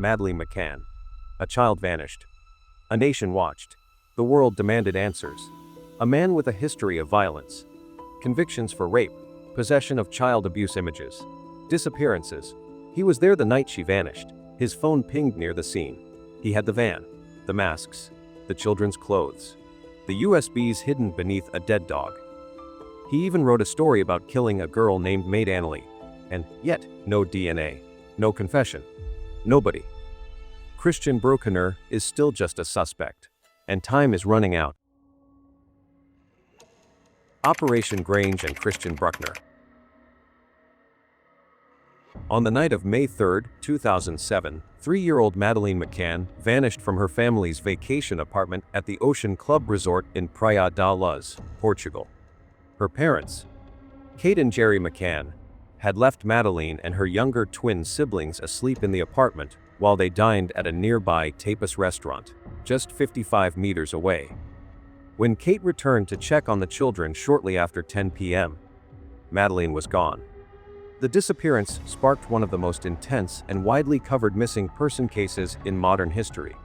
Madeleine McCann. A child vanished. A nation watched. The world demanded answers. A man with a history of violence. Convictions for rape, possession of child abuse images, disappearances. He was there the night she vanished. His phone pinged near the scene. He had the van, the masks, the children's clothes, the USBs hidden beneath a dead dog. He even wrote a story about killing a girl named Maid Annalie. And yet, no DNA, no confession, nobody. Christian Brückner is still just a suspect, and time is running out. Operation Grange and Christian Brückner. On the night of May 3, 2007, 3-year-old Madeleine McCann vanished from her family's vacation apartment at the Ocean Club Resort in Praia da Luz, Portugal. Her parents, Kate and Jerry McCann, had left Madeleine and her younger twin siblings asleep in the apartment while they dined at a nearby tapas restaurant, just 55 meters away. When Kate returned to check on the children shortly after 10 p.m., Madeleine was gone. The disappearance sparked one of the most intense and widely covered missing person cases in modern history.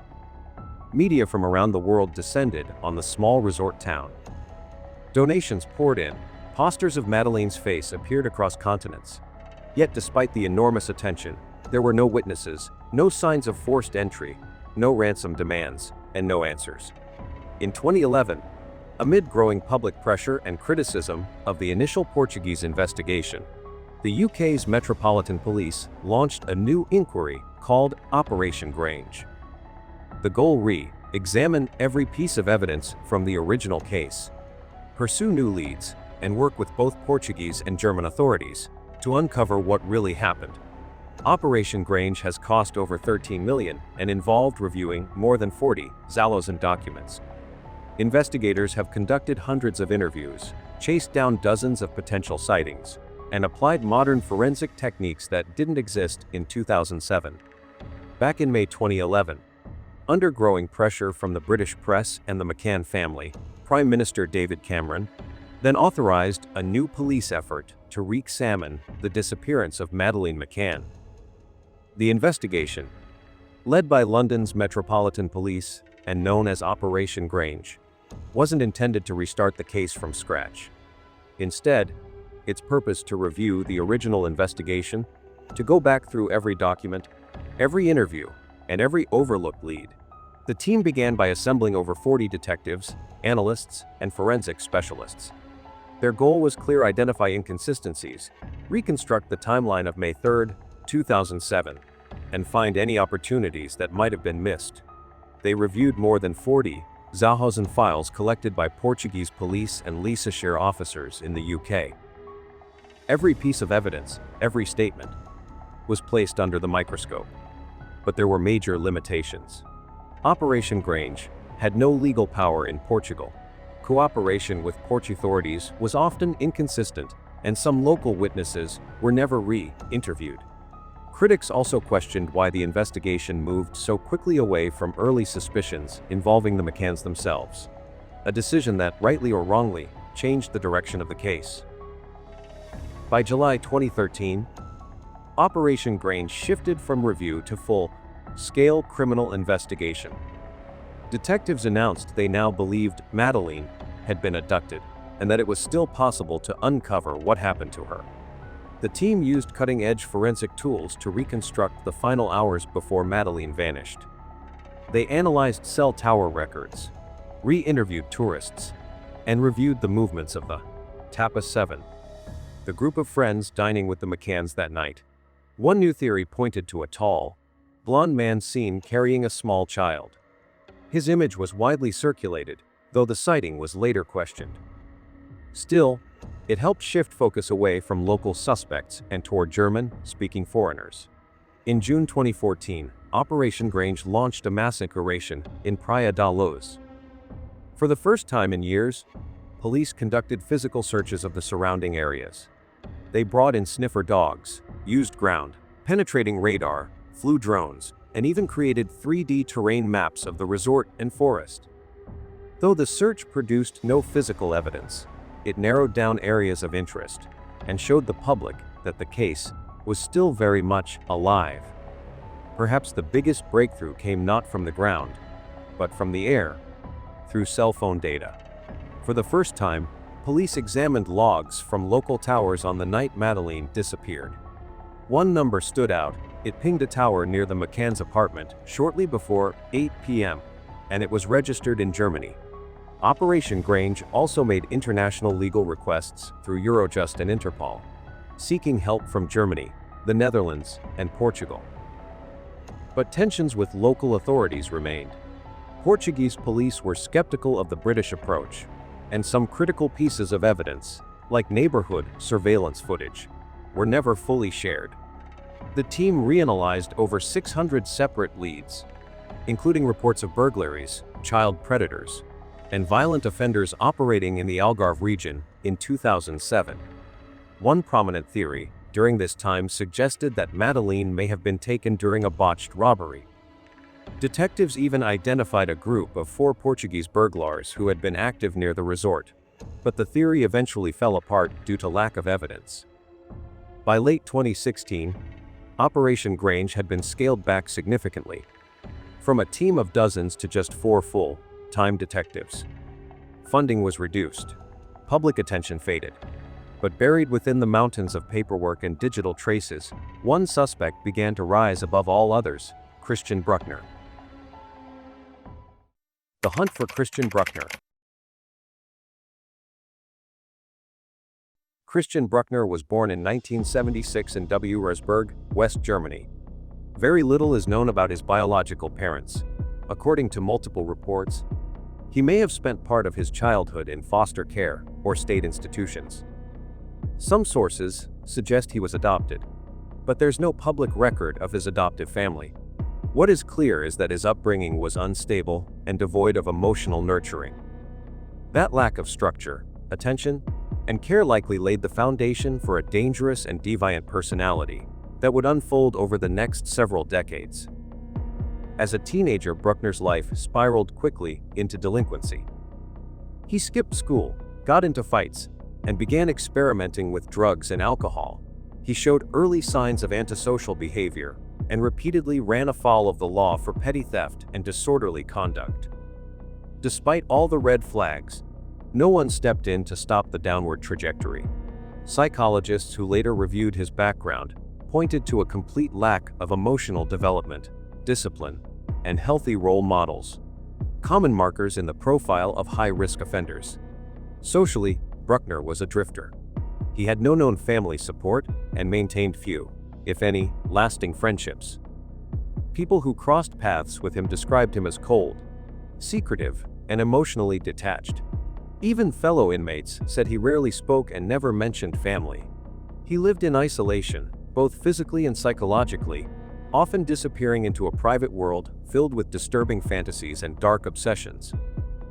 Media from around the world descended on the small resort town. Donations poured in. Posters of Madeleine's face appeared across continents. Yet despite the enormous attention, there were no witnesses, no signs of forced entry, no ransom demands, and no answers. In 2011, amid growing public pressure and criticism of the initial Portuguese investigation, the UK's Metropolitan Police launched a new inquiry called Operation Grange. The goal: examine every piece of evidence from the original case, pursue new leads, and work with both Portuguese and German authorities to uncover what really happened. Operation Grange has cost over 13 million and involved reviewing more than 40 Zalozan documents. Investigators have conducted hundreds of interviews, chased down dozens of potential sightings, and applied modern forensic techniques that didn't exist in 2007. Back in May 2011, under growing pressure from the British press and the McCann family, Prime Minister David Cameron then authorized a new police effort to re-examine the disappearance of Madeleine McCann. The investigation, led by London's Metropolitan Police and known as Operation Grange, wasn't intended to restart the case from scratch. Instead, its purpose to review the original investigation, to go back through every document, every interview, and every overlooked lead. The team began by assembling over 40 detectives, analysts, and forensic specialists. Their goal was clear: identify inconsistencies, reconstruct the timeline of May 3, 2007, and find any opportunities that might have been missed. They reviewed more than 40 Zalozan files collected by Portuguese police and Leicestershire officers in the UK. Every piece of evidence, every statement, was placed under the microscope. But there were major limitations. Operation Grange had no legal power in Portugal. Cooperation with Portuguese authorities was often inconsistent, and some local witnesses were never re-interviewed. Critics also questioned why the investigation moved so quickly away from early suspicions involving the McCanns themselves, a decision that, rightly or wrongly, changed the direction of the case. By July 2013, Operation Grange shifted from review to full-scale criminal investigation. Detectives announced they now believed Madeleine had been abducted, and that it was still possible to uncover what happened to her. The team used cutting-edge forensic tools to reconstruct the final hours before Madeleine vanished. They analyzed cell tower records, re-interviewed tourists, and reviewed the movements of the Tapas 7, the group of friends dining with the McCanns that night. One new theory pointed to a tall, blond man seen carrying a small child. His image was widely circulated, though the sighting was later questioned. Still, it helped shift focus away from local suspects and toward German-speaking foreigners. In June 2014, Operation Grange launched a mass operation in Praia da Luz. For the first time in years, police conducted physical searches of the surrounding areas. They brought in sniffer dogs, used ground-penetrating radar, flew drones, and even created 3D terrain maps of the resort and forest. Though the search produced no physical evidence, it narrowed down areas of interest and showed the public that the case was still very much alive. Perhaps the biggest breakthrough came not from the ground, but from the air, through cell phone data. For the first time, police examined logs from local towers on the night Madeleine disappeared. One number stood out. It pinged a tower near the McCann's apartment shortly before 8 p.m., and it was registered in Germany. Operation Grange also made international legal requests through Eurojust and Interpol, seeking help from Germany, the Netherlands, and Portugal. But tensions with local authorities remained. Portuguese police were skeptical of the British approach, and some critical pieces of evidence, like neighborhood surveillance footage, were never fully shared. The team reanalyzed over 600 separate leads, including reports of burglaries, child predators, and violent offenders operating in the Algarve region in 2007. One prominent theory during this time suggested that Madeleine may have been taken during a botched robbery. Detectives even identified a group of 4 Portuguese burglars who had been active near the resort, but the theory eventually fell apart due to lack of evidence. By late 2016, Operation Grange had been scaled back significantly, from a team of dozens to just 4 full-time detectives. Funding was reduced, public attention faded, but buried within the mountains of paperwork and digital traces, one suspect began to rise above all others: Christian Brückner. The hunt for Christian Brückner. Christian Brückner was born in 1976 in Würzburg, West Germany. Very little is known about his biological parents. According to multiple reports, he may have spent part of his childhood in foster care or state institutions. Some sources suggest he was adopted, but there's no public record of his adoptive family. What is clear is that his upbringing was unstable and devoid of emotional nurturing. That lack of structure, attention, and care likely laid the foundation for a dangerous and deviant personality that would unfold over the next several decades. As a teenager, Brückner's life spiraled quickly into delinquency. He skipped school, got into fights, and began experimenting with drugs and alcohol. He showed early signs of antisocial behavior and repeatedly ran afoul of the law for petty theft and disorderly conduct. Despite all the red flags, no one stepped in to stop the downward trajectory. Psychologists who later reviewed his background pointed to a complete lack of emotional development, discipline, and healthy role models, common markers in the profile of high-risk offenders. Socially, Brückner was a drifter. He had no known family support and maintained few, if any, lasting friendships. People who crossed paths with him described him as cold, secretive, and emotionally detached. Even fellow inmates said he rarely spoke and never mentioned family. He lived in isolation, both physically and psychologically, often disappearing into a private world filled with disturbing fantasies and dark obsessions.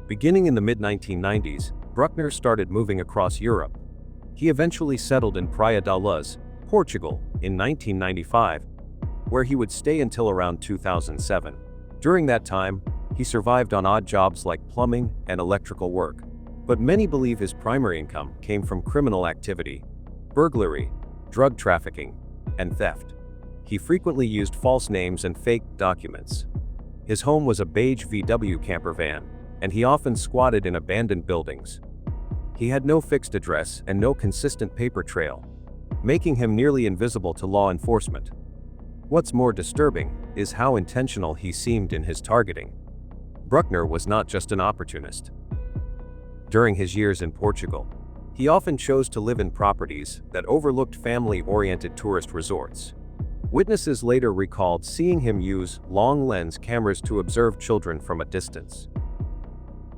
Beginning in the mid-1990s, Brückner started moving across Europe. He eventually settled in Praia da Luz, Portugal, in 1995, where he would stay until around 2007. During that time, he survived on odd jobs like plumbing and electrical work, but many believe his primary income came from criminal activity, burglary, drug trafficking, and theft. He frequently used false names and fake documents. His home was a beige VW camper van, and he often squatted in abandoned buildings. He had no fixed address and no consistent paper trail, making him nearly invisible to law enforcement. What's more disturbing is how intentional he seemed in his targeting. Brückner was not just an opportunist. During his years in Portugal, he often chose to live in properties that overlooked family-oriented tourist resorts. Witnesses later recalled seeing him use long-lens cameras to observe children from a distance.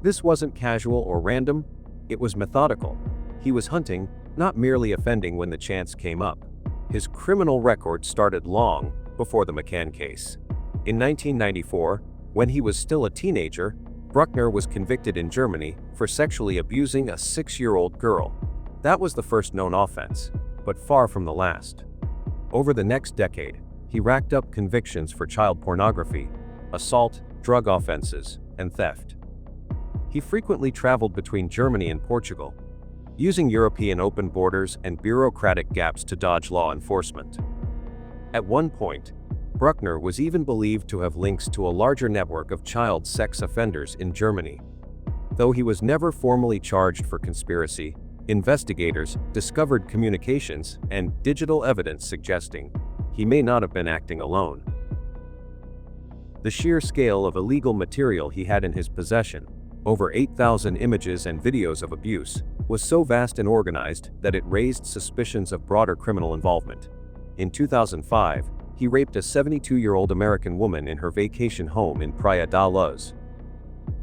This wasn't casual or random, it was methodical. He was hunting, not merely offending when the chance came up. His criminal record started long before the McCann case. In 1994, when he was still a teenager, Brückner was convicted in Germany for sexually abusing a 6-year-old girl. That was the first known offense, but far from the last. Over the next decade, he racked up convictions for child pornography, assault, drug offenses, and theft. He frequently traveled between Germany and Portugal, using European open borders and bureaucratic gaps to dodge law enforcement. At one point, Brückner was even believed to have links to a larger network of child sex offenders in Germany. Though he was never formally charged for conspiracy, investigators discovered communications and digital evidence suggesting he may not have been acting alone. The sheer scale of illegal material he had in his possession, over 8,000 images and videos of abuse, was so vast and organized that it raised suspicions of broader criminal involvement. In 2005, he raped a 72-year-old American woman in her vacation home in Praia da Luz.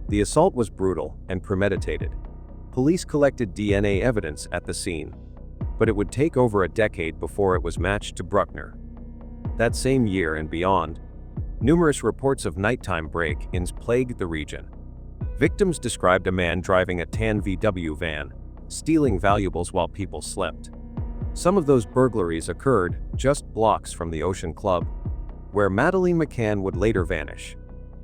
The assault was brutal and premeditated. Police collected DNA evidence at the scene, but it would take over a decade before it was matched to Brückner. That same year and beyond, numerous reports of nighttime break-ins plagued the region. Victims described a man driving a tan VW van, stealing valuables while people slept. Some of those burglaries occurred just blocks from the Ocean Club, where Madeleine McCann would later vanish.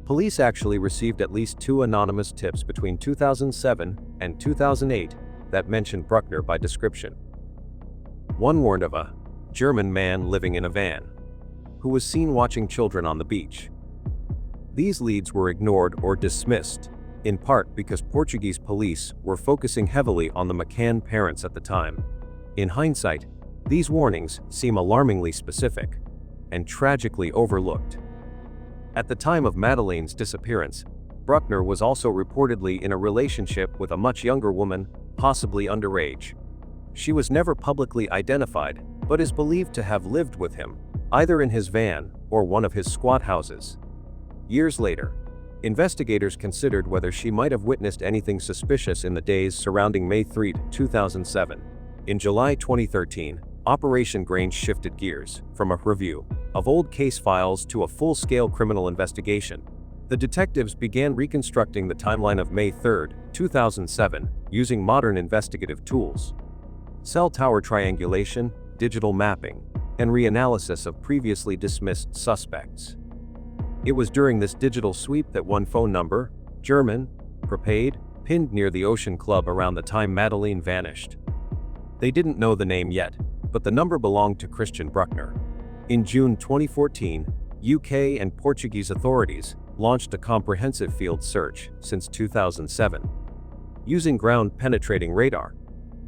Police actually received at least 2 anonymous tips between 2007 and 2008 that mentioned Brückner by description. One warned of a German man living in a van, who was seen watching children on the beach. These leads were ignored or dismissed, in part because Portuguese police were focusing heavily on the McCann parents at the time. In hindsight, these warnings seem alarmingly specific and tragically overlooked. At the time of Madeleine's disappearance, Brückner was also reportedly in a relationship with a much younger woman, possibly underage. She was never publicly identified, but is believed to have lived with him, either in his van or one of his squat houses. Years later, investigators considered whether she might have witnessed anything suspicious in the days surrounding May 3, 2007. In July 2013, Operation Grange shifted gears from a review of old case files to a full-scale criminal investigation. The detectives began reconstructing the timeline of May 3, 2007, using modern investigative tools. Cell tower triangulation, digital mapping, and reanalysis of previously dismissed suspects. It was during this digital sweep that one phone number, German, prepaid, pinned near the Ocean Club around the time Madeleine vanished. They didn't know the name yet, but the number belonged to Christian Brückner. In June 2014, UK and Portuguese authorities launched a comprehensive field search since 2007. Using ground-penetrating radar,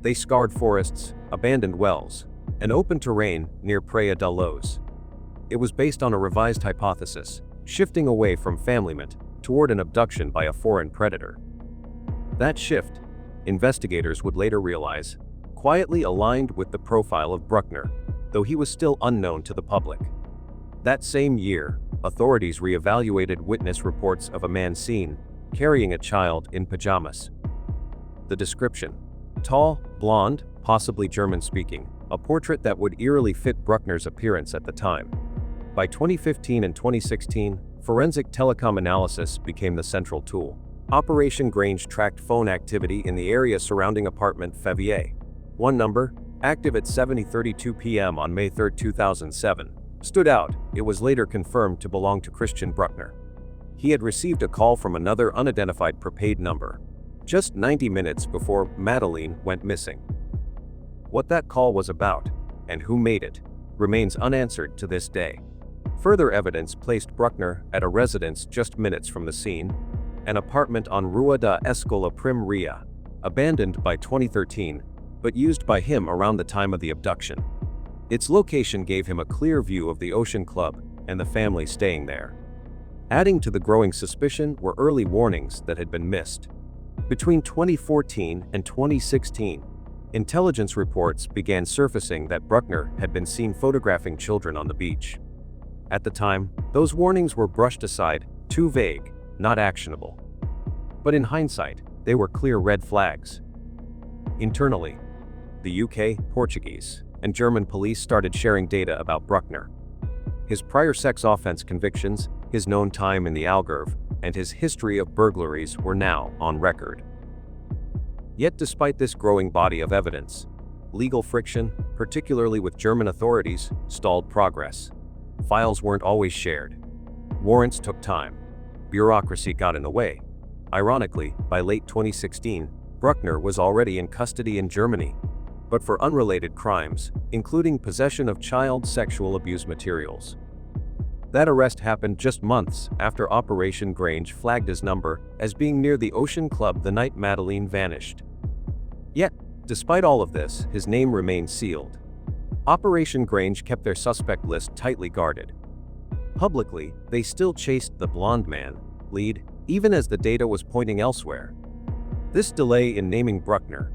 they scoured forests, abandoned wells, and open terrain near Praia da Luz. It was based on a revised hypothesis, shifting away from family-ment toward an abduction by a foreign predator. That shift, investigators would later realize, quietly aligned with the profile of Brückner, though he was still unknown to the public. That same year, authorities reevaluated witness reports of a man seen carrying a child in pajamas. The description: tall, blonde, possibly German-speaking, a portrait that would eerily fit Brückner's appearance at the time. By 2015 and 2016, forensic telecom analysis became the central tool. Operation Grange tracked phone activity in the area surrounding apartment Favier. One number, active at 7:32 p.m. on May 3, 2007, stood out. It was later confirmed to belong to Christian Brückner. He had received a call from another unidentified prepaid number, just 90 minutes before Madeleine went missing. What that call was about, and who made it, remains unanswered to this day. Further evidence placed Brückner at a residence just minutes from the scene, an apartment on Rua da Escola Prim Ria, abandoned by 2013, but used by him around the time of the abduction. Its location gave him a clear view of the Ocean Club and the family staying there. Adding to the growing suspicion were early warnings that had been missed. Between 2014 and 2016, intelligence reports began surfacing that Brückner had been seen photographing children on the beach. At the time, those warnings were brushed aside, too vague, not actionable. But in hindsight, they were clear red flags. Internally, the UK, Portuguese, and German police started sharing data about Brückner. His prior sex offense convictions, his known time in the Algarve, and his history of burglaries were now on record. Yet despite this growing body of evidence, legal friction, particularly with German authorities, stalled progress. Files weren't always shared. Warrants took time. Bureaucracy got in the way. Ironically, by late 2016, Brückner was already in custody in Germany, but for unrelated crimes, including possession of child sexual abuse materials. That arrest happened just months after Operation Grange flagged his number as being near the Ocean Club the night Madeleine vanished. Yet, despite all of this, his name remained sealed. Operation Grange kept their suspect list tightly guarded. Publicly, they still chased the blonde man lead, even as the data was pointing elsewhere. This delay in naming Brückner,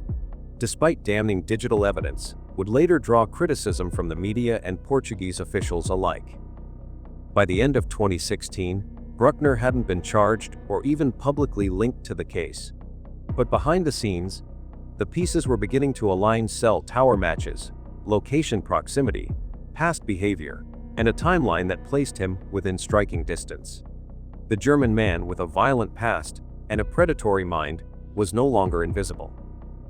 despite damning digital evidence, would later draw criticism from the media and Portuguese officials alike. By the end of 2016, Brückner hadn't been charged or even publicly linked to the case. But behind the scenes, the pieces were beginning to align: cell tower matches, location proximity, past behavior, and a timeline that placed him within striking distance. The German man with a violent past and a predatory mind was no longer invisible.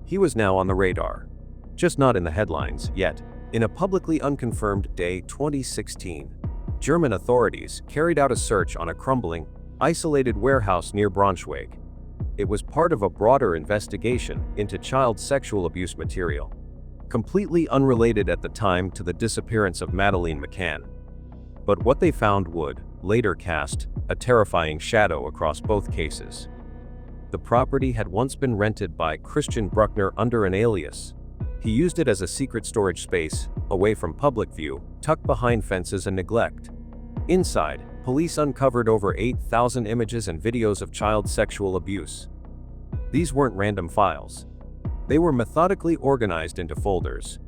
He was now on the radar, just not in the headlines yet. In a publicly unconfirmed day 2016, German authorities carried out a search on a crumbling, isolated warehouse near Braunschweig. It was part of a broader investigation into child sexual abuse material, completely unrelated at the time to the disappearance of Madeleine McCann. But what they found would later cast a terrifying shadow across both cases. The property had once been rented by Christian Brückner under an alias. He used it as a secret storage space, away from public view, tucked behind fences and neglect. Inside, police uncovered over 8,000 images and videos of child sexual abuse. These weren't random files. They were methodically organized into folders.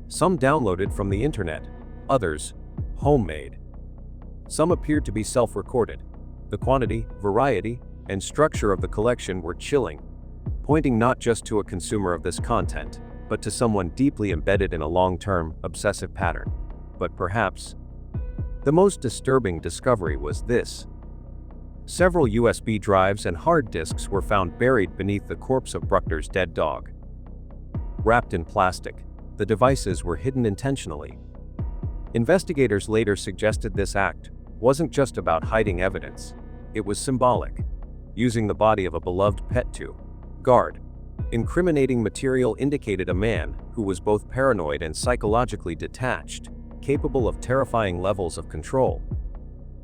Some downloaded from the internet, others homemade. Some appeared to be self-recorded. The quantity, variety, and structure of the collection were chilling, pointing not just to a consumer of this content, but to someone deeply embedded in a long-term, obsessive pattern. But perhaps the most disturbing discovery was this. Several USB drives and hard disks were found buried beneath the corpse of Brückner's dead dog. Wrapped in plastic, the devices were hidden intentionally. Investigators later suggested this act wasn't just about hiding evidence, it was symbolic, using the body of a beloved pet to guard. Incriminating material indicated a man who was both paranoid and psychologically detached, capable of terrifying levels of control.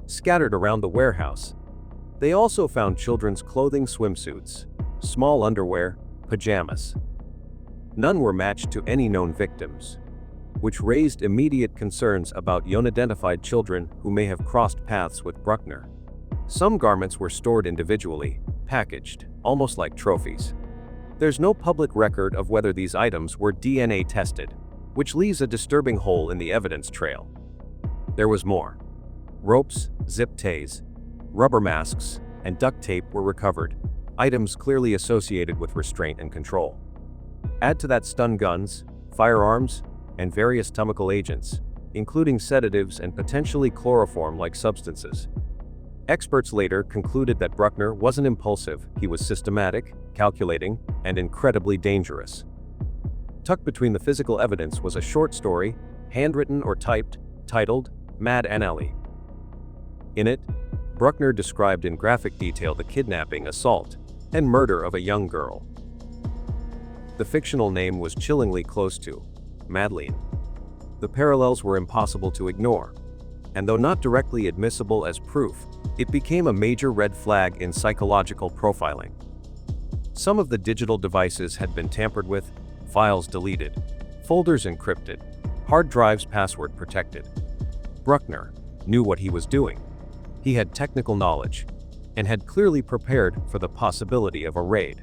Scattered around the warehouse, they also found children's clothing, swimsuits, small underwear, pajamas. None were matched to any known victims, which raised immediate concerns about unidentified children who may have crossed paths with Brückner. Some garments were stored individually, packaged, almost like trophies. There's no public record of whether these items were DNA tested, which leaves a disturbing hole in the evidence trail. There was more. Ropes, zip ties, rubber masks, and duct tape were recovered, items clearly associated with restraint and control. Add to that stun guns, firearms, and various chemical agents, including sedatives and potentially chloroform-like substances. Experts later concluded that Brückner wasn't impulsive, he was systematic, calculating, and incredibly dangerous. Tucked between the physical evidence was a short story, handwritten or typed, titled Mad Anneli. In it, Brückner described in graphic detail the kidnapping, assault, and murder of a young girl. The fictional name was chillingly close to Madeleine. The parallels were impossible to ignore, and though not directly admissible as proof, it became a major red flag in psychological profiling. Some of the digital devices had been tampered with, files deleted, folders encrypted, hard drives password protected. Brückner knew what he was doing. He had technical knowledge, and had clearly prepared for the possibility of a raid.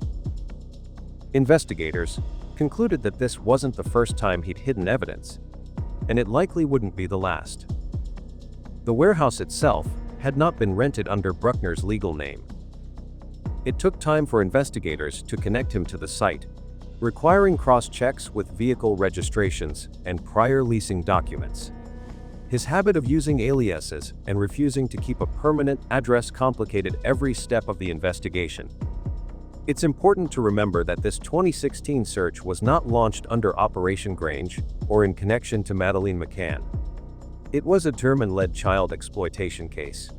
Investigators concluded that this wasn't the first time he'd hidden evidence, and it likely wouldn't be the last. The warehouse itself had not been rented under Brückner's legal name. It took time for investigators to connect him to the site, requiring cross-checks with vehicle registrations and prior leasing documents. His habit of using aliases and refusing to keep a permanent address complicated every step of the investigation. It's important to remember that this 2016 search was not launched under Operation Grange or in connection to Madeleine McCann. It was a German-led child exploitation case.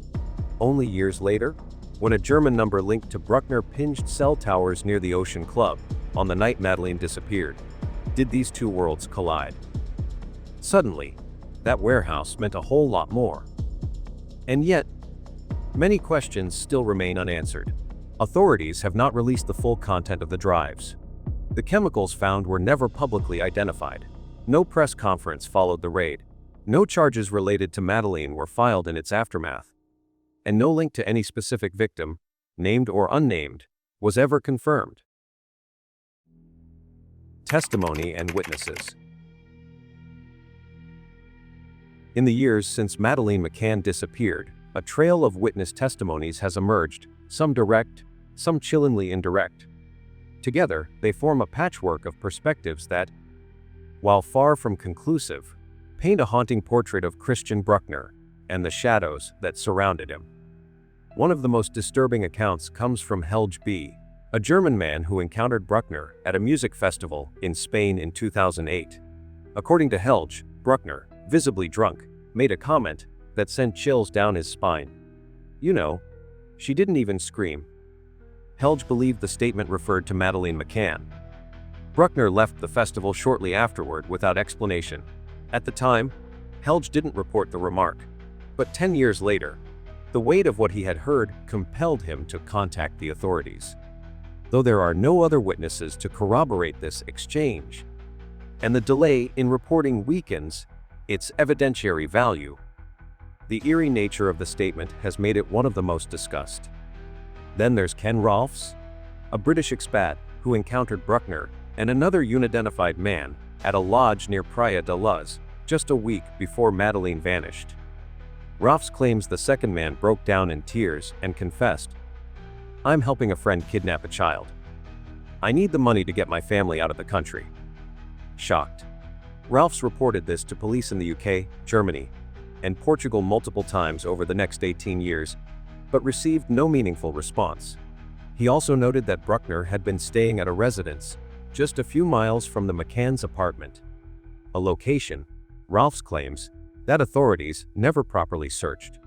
Only years later, when a German number linked to Brückner pinged cell towers near the Ocean Club on the night Madeleine disappeared, did these two worlds collide. Suddenly, that warehouse meant a whole lot more. And yet, many questions still remain unanswered. Authorities have not released the full content of the drives. The chemicals found were never publicly identified. No press conference followed the raid. No charges related to Madeleine were filed in its aftermath. And no link to any specific victim, named or unnamed, was ever confirmed. Testimony and witnesses. In the years since Madeleine McCann disappeared, a trail of witness testimonies has emerged, some direct, some chillingly indirect. Together, they form a patchwork of perspectives that, while far from conclusive, paint a haunting portrait of Christian Brückner and the shadows that surrounded him. One of the most disturbing accounts comes from Helge B., a German man who encountered Brückner at a music festival in Spain in 2008. According to Helge, Brückner, visibly drunk, made a comment that sent chills down his spine. "You know, she didn't even scream." Helge believed the statement referred to Madeleine McCann. Brückner left the festival shortly afterward without explanation. At the time, Helge didn't report the remark. But 10 years later, the weight of what he had heard compelled him to contact the authorities. Though there are no other witnesses to corroborate this exchange, and the delay in reporting weakens its evidentiary value, the eerie nature of the statement has made it one of the most discussed. Then there's Ken Rolfes, a British expat who encountered Brückner and another unidentified man at a lodge near Praia da Luz just a week before Madeleine vanished. Rolfes claims the second man broke down in tears and confessed, "I'm helping a friend kidnap a child. I need the money to get my family out of the country." Shocked, Rolfes reported this to police in the UK, Germany, and Portugal multiple times over the next 18 years, but received no meaningful response. He also noted that Brückner had been staying at a residence just a few miles from the McCann's apartment, a location, Rolfes claims, that authorities never properly searched.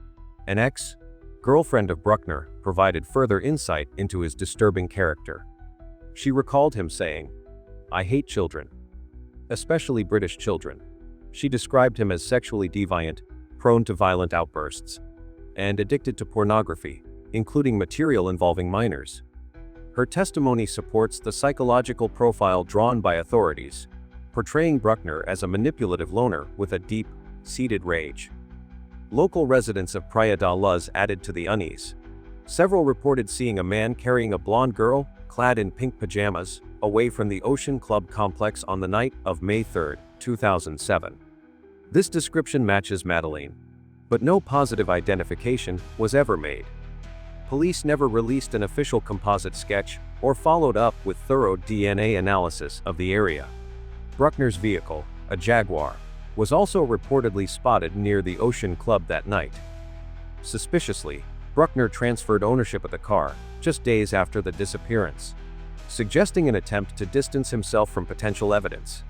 An ex-girlfriend of Brückner provided further insight into his disturbing character. She recalled him saying, "I hate children, especially British children." She described him as sexually deviant, prone to violent outbursts, and addicted to pornography, including material involving minors. Her testimony supports the psychological profile drawn by authorities, portraying Brückner as a manipulative loner with a deep-seated rage. Local residents of Praia da Luz added to the unease. Several reported seeing a man carrying a blonde girl, clad in pink pajamas, away from the Ocean Club complex on the night of May 3, 2007. This description matches Madeleine, but no positive identification was ever made. Police never released an official composite sketch or followed up with thorough DNA analysis of the area. Brückner's vehicle, a Jaguar, was also reportedly spotted near the Ocean Club that night. Suspiciously, Brückner transferred ownership of the car just days after the disappearance, suggesting an attempt to distance himself from potential evidence.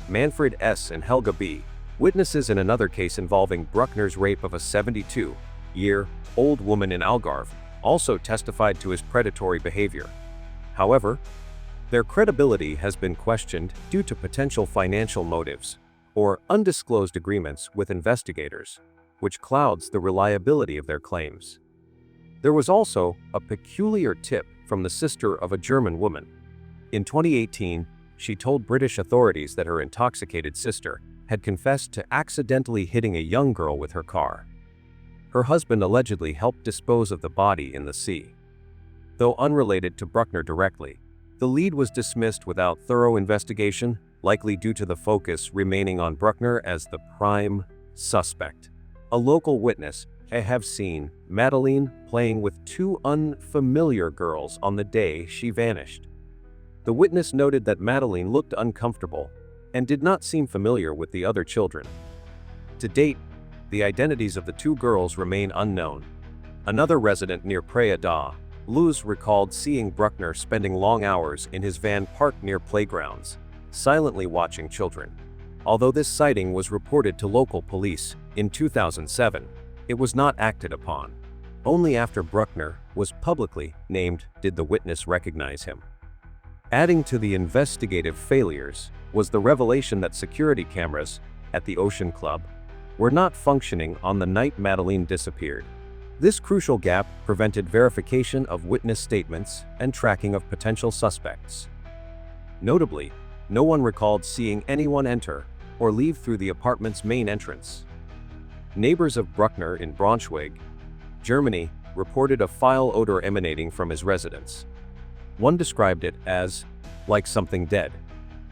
Manfred S. and Helga B., witnesses in another case involving Brückner's rape of a 72-year-old woman in Algarve, also testified to his predatory behavior. However, their credibility has been questioned due to potential financial motives or undisclosed agreements with investigators, which clouds the reliability of their claims. There was also a peculiar tip from the sister of a German woman. In 2018, she told British authorities that her intoxicated sister had confessed to accidentally hitting a young girl with her car. Her husband allegedly helped dispose of the body in the sea. Though unrelated to Brückner directly, the lead was dismissed without thorough investigation, likely due to the focus remaining on Brückner as the prime suspect. A local witness have seen Madeleine playing with two unfamiliar girls on the day she vanished. The witness noted that Madeleine looked uncomfortable and did not seem familiar with the other children. To date, the identities of the two girls remain unknown. Another resident near Praia da Luz recalled seeing Brückner spending long hours in his van parked near playgrounds, silently watching children. Although this sighting was reported to local police in 2007, it was not acted upon. Only after Brückner was publicly named did the witness recognize him. Adding to the investigative failures was the revelation that security cameras at the Ocean Club were not functioning on the night Madeleine disappeared. This crucial gap prevented verification of witness statements and tracking of potential suspects. Notably, no one recalled seeing anyone enter or leave through the apartment's main entrance. Neighbors of Brückner in Braunschweig, Germany, reported a foul odor emanating from his residence. One described it as, like something dead.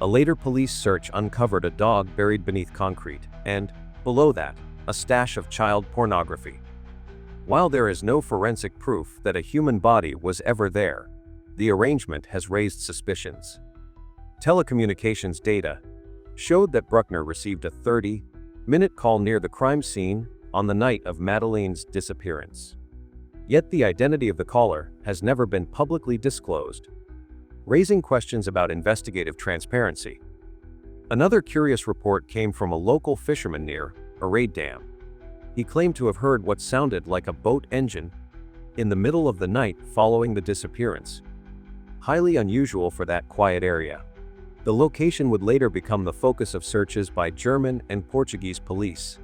A later police search uncovered a dog buried beneath concrete, and, below that, a stash of child pornography. While there is no forensic proof that a human body was ever there, the arrangement has raised suspicions. Telecommunications data showed that Brückner received a 30-minute call near the crime scene on the night of Madeleine's disappearance. Yet the identity of the caller has never been publicly disclosed, raising questions about investigative transparency. Another curious report came from a local fisherman near a raid dam. He claimed to have heard what sounded like a boat engine in the middle of the night following the disappearance. Highly unusual for that quiet area. The location would later become the focus of searches by German and Portuguese police.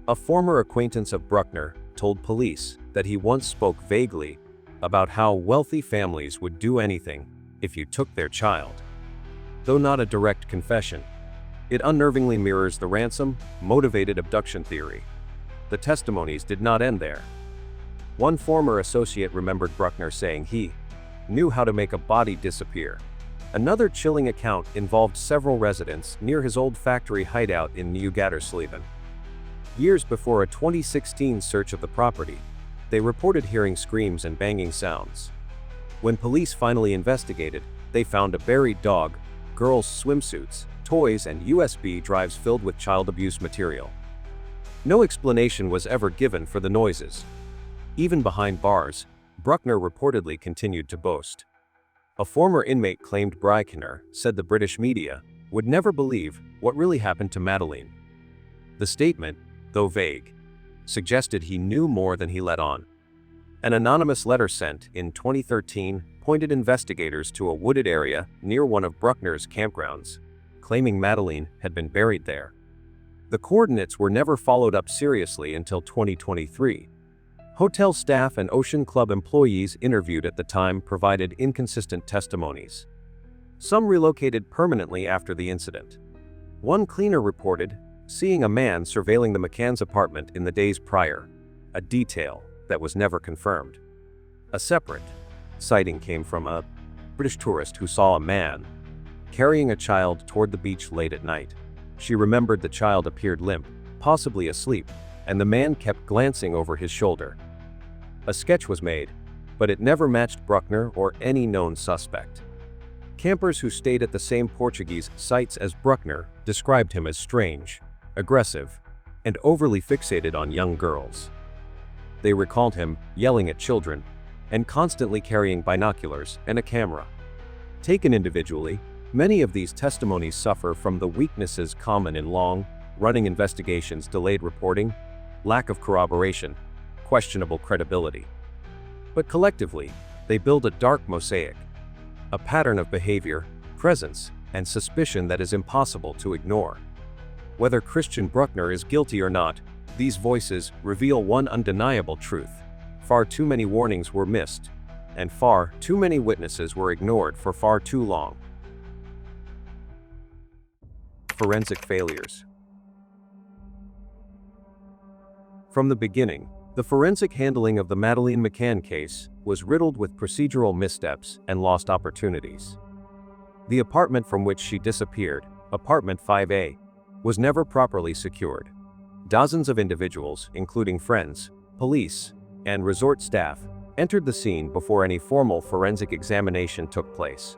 A former acquaintance of Brückner told police that he once spoke vaguely about how wealthy families would do anything if you took their child. Though not a direct confession, it unnervingly mirrors the ransom-motivated abduction theory. The testimonies did not end there. One former associate remembered Brückner saying he knew how to make a body disappear. Another chilling account involved several residents near his old factory hideout in Neugattersleben. Years before a 2016 search of the property, they reported hearing screams and banging sounds. When police finally investigated, they found a buried dog, girls' swimsuits, toys, and USB drives filled with child abuse material. No explanation was ever given for the noises. Even behind bars, Brückner reportedly continued to boast. A former inmate claimed Brückner said the British media would never believe what really happened to Madeleine. The statement, though vague, suggested he knew more than he let on. An anonymous letter sent in 2013 pointed investigators to a wooded area near one of Brückner's campgrounds, claiming Madeleine had been buried there. The coordinates were never followed up seriously until 2023. Hotel staff and Ocean Club employees interviewed at the time provided inconsistent testimonies. Some relocated permanently after the incident. One cleaner reported seeing a man surveilling the McCann's apartment in the days prior, a detail that was never confirmed. A separate sighting came from a British tourist who saw a man carrying a child toward the beach late at night. She remembered the child appeared limp, possibly asleep, and the man kept glancing over his shoulder. A sketch was made, but it never matched Brückner or any known suspect. Campers who stayed at the same Portuguese sites as Brückner described him as strange, aggressive, and overly fixated on young girls. They recalled him yelling at children and constantly carrying binoculars and a camera. Taken individually, many of these testimonies suffer from the weaknesses common in long-running investigations: delayed reporting, lack of corroboration, questionable credibility. But collectively, they build a dark mosaic, a pattern of behavior, presence, and suspicion that is impossible to ignore. Whether Christian Brückner is guilty or not, these voices reveal one undeniable truth: far too many warnings were missed, and far too many witnesses were ignored for far too long. Forensic failures. From the beginning, the forensic handling of the Madeleine McCann case was riddled with procedural missteps and lost opportunities. The apartment from which she disappeared, apartment 5A, was never properly secured. Dozens of individuals, including friends, police, and resort staff, entered the scene before any formal forensic examination took place.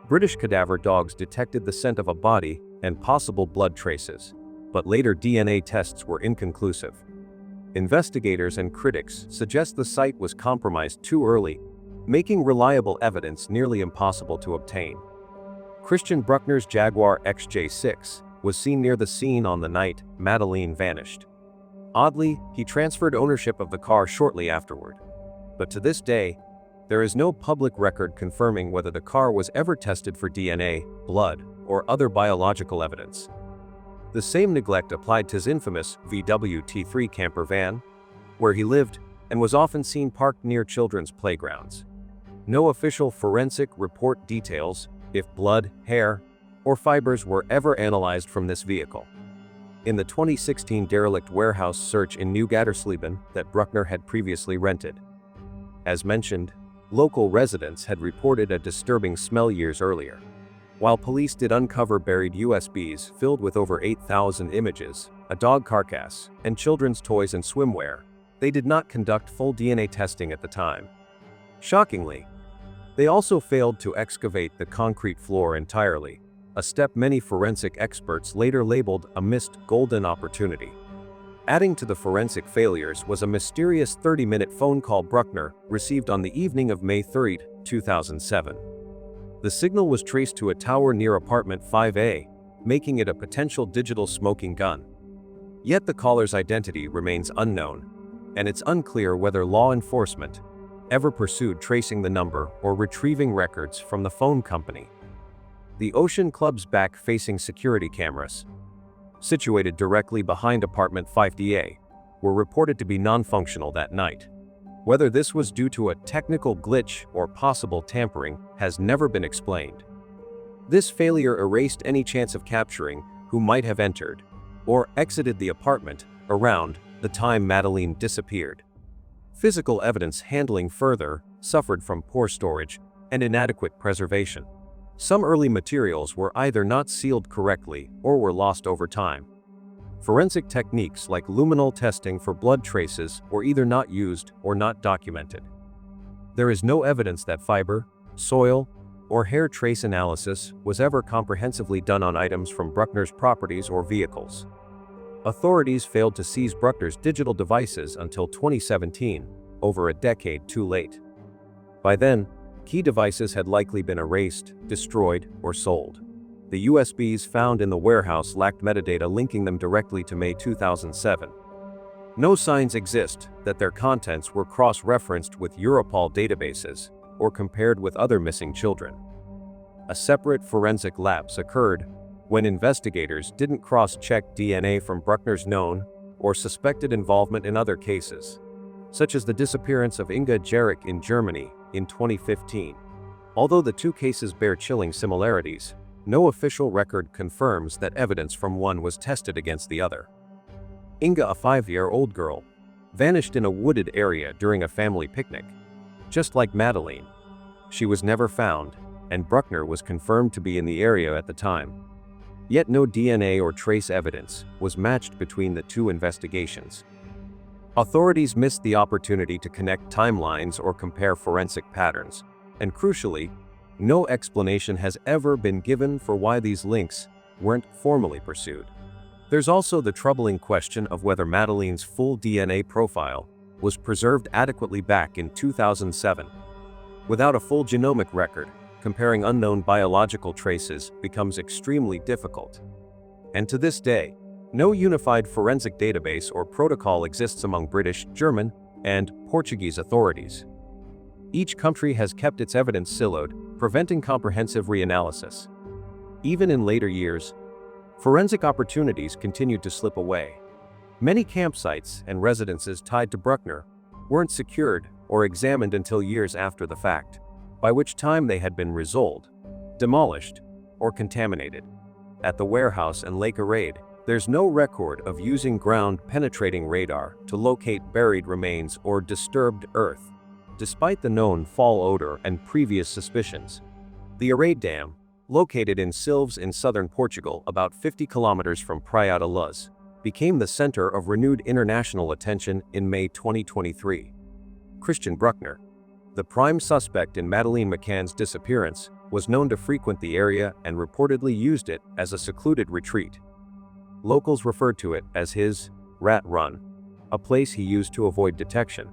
British cadaver dogs detected the scent of a body and possible blood traces, but later DNA tests were inconclusive. Investigators and critics suggest the site was compromised too early, making reliable evidence nearly impossible to obtain. Christian Brückner's Jaguar XJ6 was seen near the scene on the night Madeleine vanished. Oddly, he transferred ownership of the car shortly afterward. But to this day, there is no public record confirming whether the car was ever tested for DNA, blood, or other biological evidence. The same neglect applied to his infamous VW T3 camper van, where he lived and was often seen parked near children's playgrounds. No official forensic report details if blood, hair, or fibers were ever analyzed from this vehicle. In the 2016 derelict warehouse search in New Gattersleben that Brückner had previously rented. As mentioned, local residents had reported a disturbing smell years earlier. While police did uncover buried USBs filled with over 8,000 images, a dog carcass, and children's toys and swimwear, they did not conduct full DNA testing at the time. Shockingly, they also failed to excavate the concrete floor entirely, a step many forensic experts later labeled a missed golden opportunity. Adding to the forensic failures was a mysterious 30-minute phone call Brückner received on the evening of May 3, 2007. The signal was traced to a tower near apartment 5A, making it a potential digital smoking gun. Yet the caller's identity remains unknown, and it's unclear whether law enforcement ever pursued tracing the number or retrieving records from the phone company. The Ocean Club's back-facing security cameras, situated directly behind apartment 5DA, were reported to be non-functional that night. Whether this was due to a technical glitch or possible tampering has never been explained. This failure erased any chance of capturing who might have entered or exited the apartment around the time Madeleine disappeared. Physical evidence handling further suffered from poor storage and inadequate preservation. Some early materials were either not sealed correctly or were lost over time. Forensic techniques like luminol testing for blood traces were either not used or not documented. There is no evidence that fiber, soil, or hair trace analysis was ever comprehensively done on items from Brückner's properties or vehicles. Authorities failed to seize Brückner's digital devices until 2017, over a decade too late. By then, key devices had likely been erased, destroyed, or sold. The USBs found in the warehouse lacked metadata linking them directly to May 2007. No signs exist that their contents were cross-referenced with Europol databases or compared with other missing children. A separate forensic lapse occurred when investigators didn't cross-check DNA from Brückner's known or suspected involvement in other cases, such as the disappearance of Inga Jerich in Germany in 2015. Although the two cases bear chilling similarities, no official record confirms that evidence from one was tested against the other. Inga, a 5-year-old girl, vanished in a wooded area during a family picnic. Just like Madeleine, she was never found, and Brückner was confirmed to be in the area at the time. Yet no DNA or trace evidence was matched between the two investigations. Authorities missed the opportunity to connect timelines or compare forensic patterns, and crucially, no explanation has ever been given for why these links weren't formally pursued. There's also the troubling question of whether Madeleine's full DNA profile was preserved adequately back in 2007. Without a full genomic record, comparing unknown biological traces becomes extremely difficult. And to this day, no unified forensic database or protocol exists among British, German, and Portuguese authorities. Each country has kept its evidence siloed, preventing comprehensive reanalysis. Even in later years, forensic opportunities continued to slip away. Many campsites and residences tied to Brückner weren't secured or examined until years after the fact, by which time they had been resold, demolished, or contaminated. At the warehouse and Lake Arade, there's no record of using ground-penetrating radar to locate buried remains or disturbed earth, despite the known fall odor and previous suspicions. The Arade Dam, located in Silves in southern Portugal about 50 kilometers from Praia da Luz, became the center of renewed international attention in May 2023. Christian Brückner, the prime suspect in Madeleine McCann's disappearance, was known to frequent the area and reportedly used it as a secluded retreat. Locals referred to it as his rat run, a place he used to avoid detection.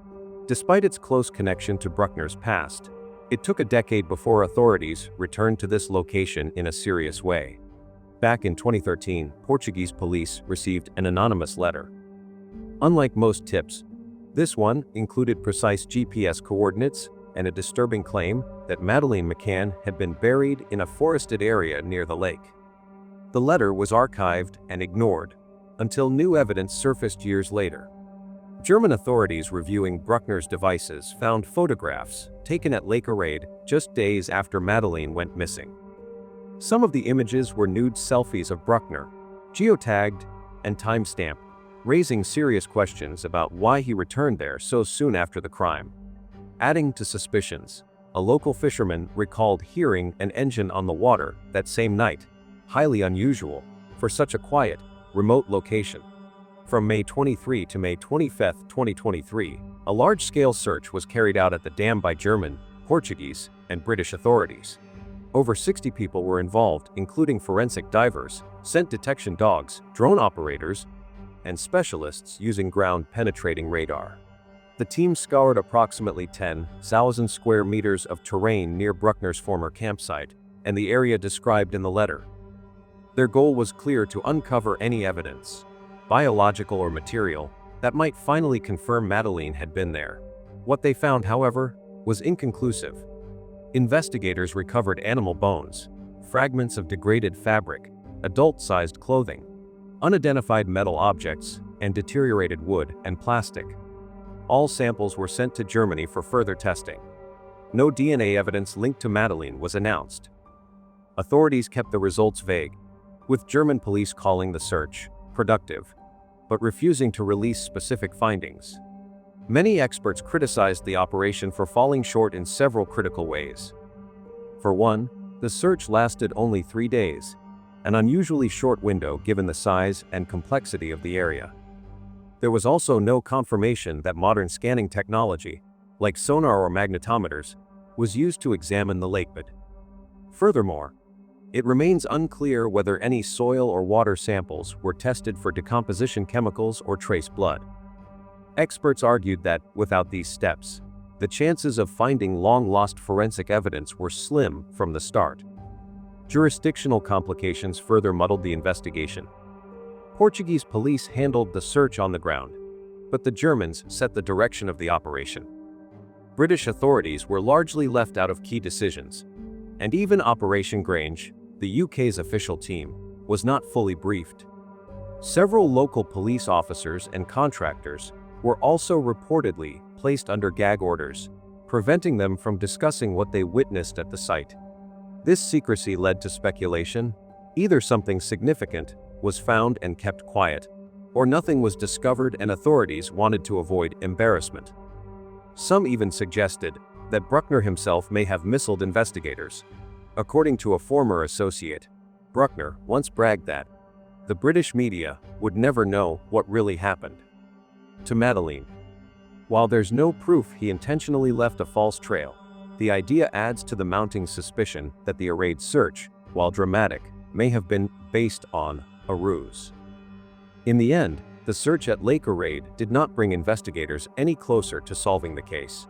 Despite its close connection to Brückner's past, it took a decade before authorities returned to this location in a serious way. Back in 2013, Portuguese police received an anonymous letter. Unlike most tips, this one included precise GPS coordinates and a disturbing claim that Madeleine McCann had been buried in a forested area near the lake. The letter was archived and ignored until new evidence surfaced years later. German authorities reviewing Brückner's devices found photographs taken at Lake Arade just days after Madeleine went missing. Some of the images were nude selfies of Brückner, geotagged and time-stamped, raising serious questions about why he returned there so soon after the crime. Adding to suspicions, a local fisherman recalled hearing an engine on the water that same night, highly unusual for such a quiet, remote location. From May 23 to May 25, 2023, a large-scale search was carried out at the dam by German, Portuguese, and British authorities. Over 60 people were involved, including forensic divers, scent detection dogs, drone operators, and specialists using ground-penetrating radar. The team scoured approximately 10,000 square meters of terrain near Brückner's former campsite and the area described in the letter. Their goal was clear: to uncover any evidence, biological or material, that might finally confirm Madeleine had been there. What they found, however, was inconclusive. Investigators recovered animal bones, fragments of degraded fabric, adult-sized clothing, unidentified metal objects, and deteriorated wood and plastic. All samples were sent to Germany for further testing. No DNA evidence linked to Madeleine was announced. Authorities kept the results vague, with German police calling the search productive, but refusing to release specific findings. Many experts criticized the operation for falling short in several critical ways. For one, the search lasted only 3 days, an unusually short window given the size and complexity of the area. There was also no confirmation that modern scanning technology, like sonar or magnetometers, was used to examine the lakebed. Furthermore, it remains unclear whether any soil or water samples were tested for decomposition chemicals or trace blood. Experts argued that, without these steps, the chances of finding long-lost forensic evidence were slim from the start. Jurisdictional complications further muddled the investigation. Portuguese police handled the search on the ground, but the Germans set the direction of the operation. British authorities were largely left out of key decisions, and even Operation Grange, the UK's official team, was not fully briefed. Several local police officers and contractors were also reportedly placed under gag orders, preventing them from discussing what they witnessed at the site. This secrecy led to speculation: either something significant was found and kept quiet, or nothing was discovered and authorities wanted to avoid embarrassment. Some even suggested that Brückner himself may have misled investigators. According to a former associate, Brückner once bragged that the British media would never know what really happened to Madeleine. While there's no proof he intentionally left a false trail, the idea adds to the mounting suspicion that the Arade search, while dramatic, may have been based on a ruse. In the end, the search at Lake Arade did not bring investigators any closer to solving the case.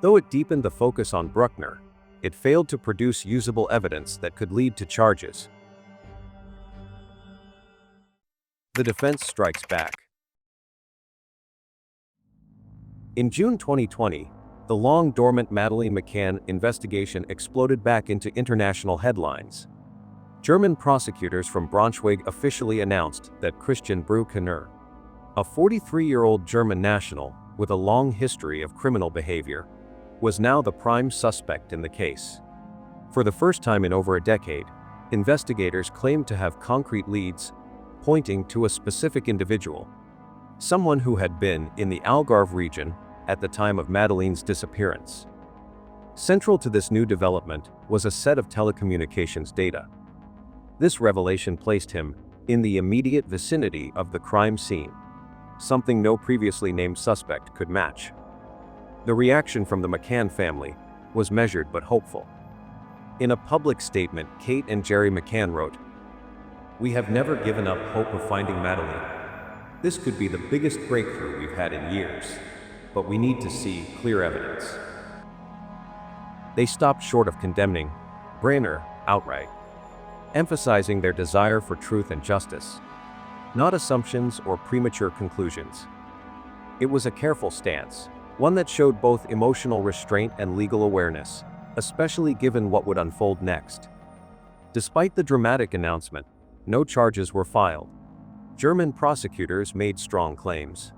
Though it deepened the focus on Brückner, it failed to produce usable evidence that could lead to charges. The defense strikes back. In June 2020, the long-dormant Madeleine McCann investigation exploded back into international headlines. German prosecutors from Braunschweig officially announced that Christian Brückner, a 43-year-old German national with a long history of criminal behavior, was now the prime suspect in the case. For the first time in over a decade, investigators claimed to have concrete leads pointing to a specific individual, someone who had been in the Algarve region at the time of Madeleine's disappearance. Central to this new development was a set of telecommunications data. This revelation placed him in the immediate vicinity of the crime scene, something no previously named suspect could match. The reaction from the McCann family was measured but hopeful. In a public statement, Kate and Jerry McCann wrote, "We have never given up hope of finding Madeleine. This could be the biggest breakthrough we've had in years, but we need to see clear evidence." They stopped short of condemning Brückner outright, emphasizing their desire for truth and justice, not assumptions or premature conclusions. It was a careful stance, one that showed both emotional restraint and legal awareness, especially given what would unfold next. Despite the dramatic announcement, no charges were filed. German prosecutors made strong claims.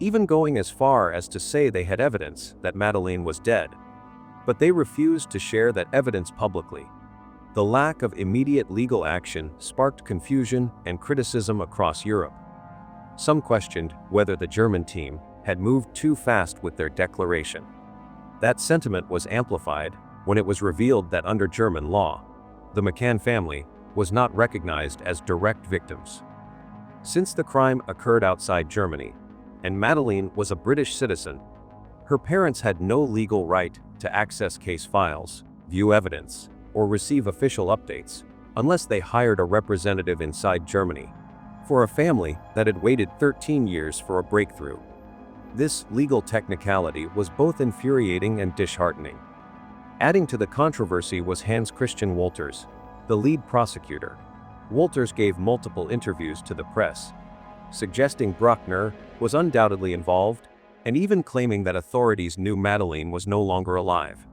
even going as far as to say they had evidence that Madeleine was dead. But they refused to share that evidence publicly. The lack of immediate legal action sparked confusion and criticism across Europe. Some questioned whether the German team had moved too fast with their declaration. That sentiment was amplified when it was revealed that under German law, the McCann family was not recognized as direct victims. Since the crime occurred outside Germany, and Madeleine was a British citizen, her parents had no legal right to access case files, view evidence, or receive official updates, unless they hired a representative inside Germany. For a family that had waited 13 years for a breakthrough, this legal technicality was both infuriating and disheartening. Adding to the controversy was Hans Christian Wolters, the lead prosecutor. Wolters gave multiple interviews to the press, suggesting Brückner was undoubtedly involved, and even claiming that authorities knew Madeleine was no longer alive.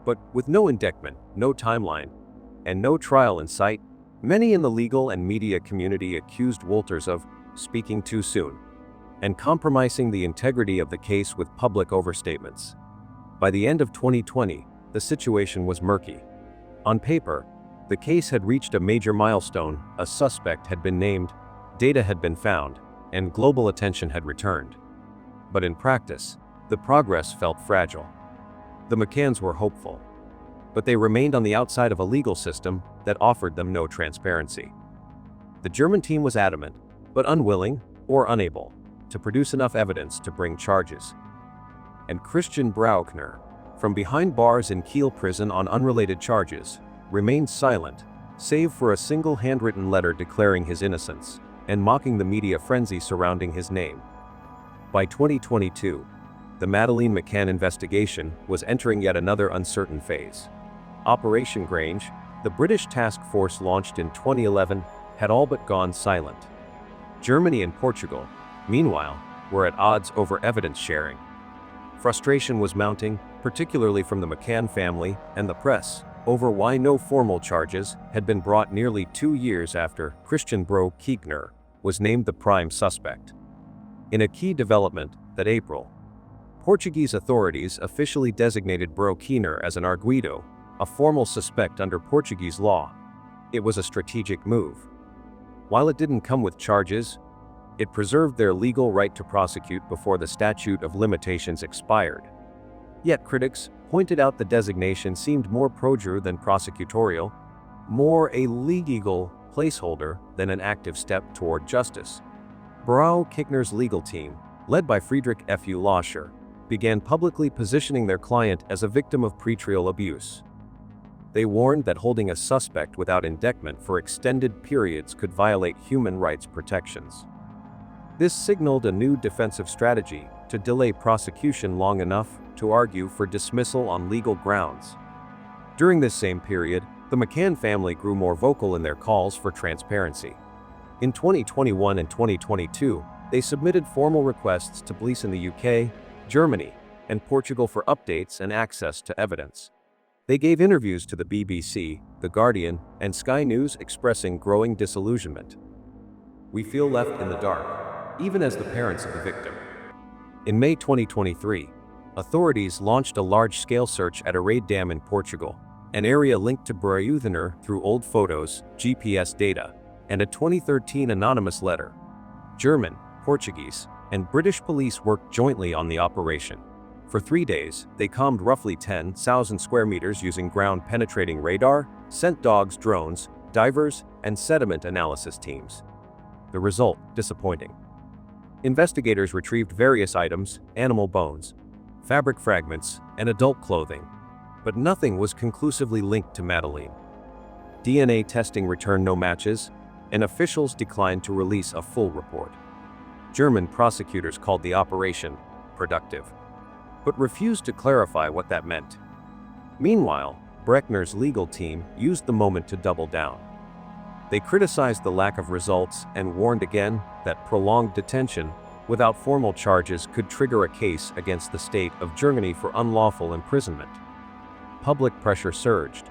But with no indictment, no timeline, and no trial in sight, many in the legal and media community accused Wolters of speaking too soon and compromising the integrity of the case with public overstatements. By the end of 2020, the situation was murky. On paper, the case had reached a major milestone, a suspect had been named, data had been found, and global attention had returned. But in practice, the progress felt fragile. The McCanns were hopeful, but they remained on the outside of a legal system that offered them no transparency. The German team was adamant, but unwilling or unable to produce enough evidence to bring charges. And Christian Brückner, from behind bars in Kiel prison on unrelated charges, remained silent, save for a single handwritten letter declaring his innocence and mocking the media frenzy surrounding his name. By 2022, the Madeleine McCann investigation was entering yet another uncertain phase. Operation Grange, the British task force launched in 2011, had all but gone silent. Germany and Portugal, meanwhile, were at odds over evidence sharing. Frustration was mounting, particularly from the McCann family and the press, over why no formal charges had been brought nearly 2 years after Christian Brückner was named the prime suspect. In a key development that April, Portuguese authorities officially designated Brückner as an arguido, a formal suspect under Portuguese law. It was a strategic move. While it didn't come with charges, it preserved their legal right to prosecute before the statute of limitations expired. Yet critics pointed out the designation seemed more pro-jure than prosecutorial, more a legal placeholder than an active step toward justice. Brückner's legal team, led by Friedrich F.U. Loscher, began publicly positioning their client as a victim of pretrial abuse. They warned that holding a suspect without indictment for extended periods could violate human rights protections. This signaled a new defensive strategy to delay prosecution long enough to argue for dismissal on legal grounds. During this same period, the McCann family grew more vocal in their calls for transparency. In 2021 and 2022, they submitted formal requests to police in the UK, Germany, and Portugal for updates and access to evidence. They gave interviews to the BBC, The Guardian, and Sky News expressing growing disillusionment. "We feel left in the dark, even as the parents of the victim." In May 2023, authorities launched a large-scale search at a raid dam in Portugal, an area linked to Brückner through old photos, GPS data, and a 2013 anonymous letter. German, Portuguese, and British police worked jointly on the operation. For 3 days, they combed roughly 10,000 square meters using ground-penetrating radar, scent dogs, drones, divers, and sediment analysis teams. The result, disappointing. Investigators retrieved various items, animal bones, fabric fragments, and adult clothing, but nothing was conclusively linked to Madeleine. DNA testing returned no matches, and officials declined to release a full report. German prosecutors called the operation productive, but refused to clarify what that meant. Meanwhile, Brückner's legal team used the moment to double down. They criticized the lack of results and warned again that prolonged detention without formal charges could trigger a case against the state of Germany for unlawful imprisonment. Public pressure surged.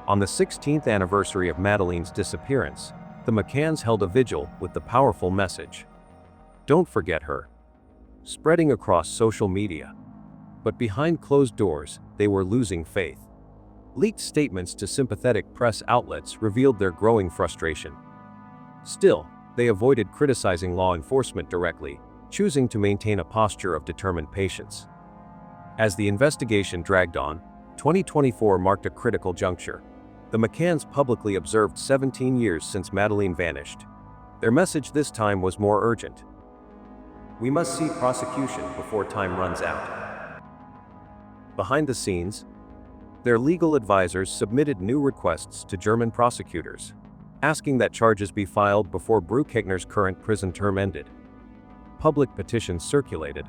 On the 16th anniversary of Madeleine's disappearance, the McCanns held a vigil with the powerful message, "Don't forget her." spreading across social media. But behind closed doors, they were losing faith. Leaked statements to sympathetic press outlets revealed their growing frustration. Still, they avoided criticizing law enforcement directly, choosing to maintain a posture of determined patience. As the investigation dragged on, 2024 marked a critical juncture. The McCanns publicly observed 17 years since Madeleine vanished. Their message this time was more urgent. We must see prosecution before time runs out. Behind the scenes, their legal advisors submitted new requests to German prosecutors, asking that charges be filed before Brückner's current prison term ended. Public petitions circulated,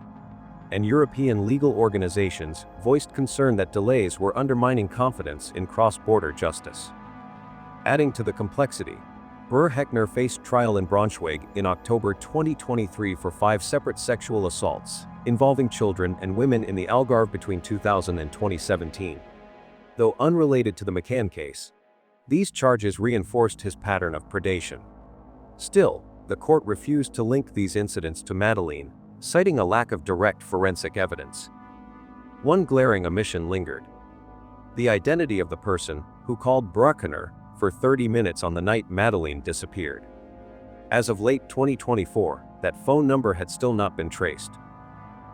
and European legal organizations voiced concern that delays were undermining confidence in cross-border justice. Adding to the complexity, Brückner faced trial in Braunschweig in October 2023 for 5 separate sexual assaults involving children and women in the Algarve between 2000 and 2017. Though unrelated to the McCann case, these charges reinforced his pattern of predation. Still, the court refused to link these incidents to Madeleine, citing a lack of direct forensic evidence. One glaring omission lingered: the identity of the person who called Brückner for 30 minutes on the night Madeleine disappeared. As of late 2024, that phone number had still not been traced.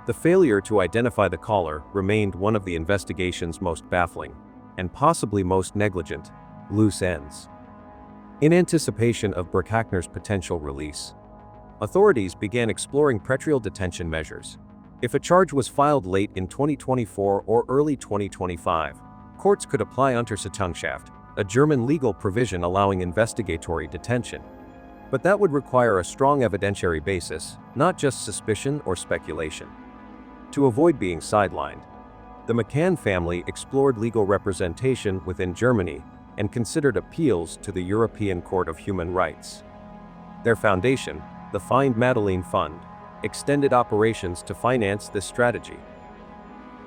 The failure to identify the caller remained one of the investigation's most baffling, and possibly most negligent, loose ends. In anticipation of Brückner's potential release, authorities began exploring pretrial detention measures. If a charge was filed late in 2024 or early 2025, courts could apply Untersuchungshaft, a German legal provision allowing investigatory detention. But that would require a strong evidentiary basis, not just suspicion or speculation. To avoid being sidelined, the McCann family explored legal representation within Germany and considered appeals to the European Court of Human Rights. Their foundation, the Find Madeleine Fund, extended operations to finance this strategy.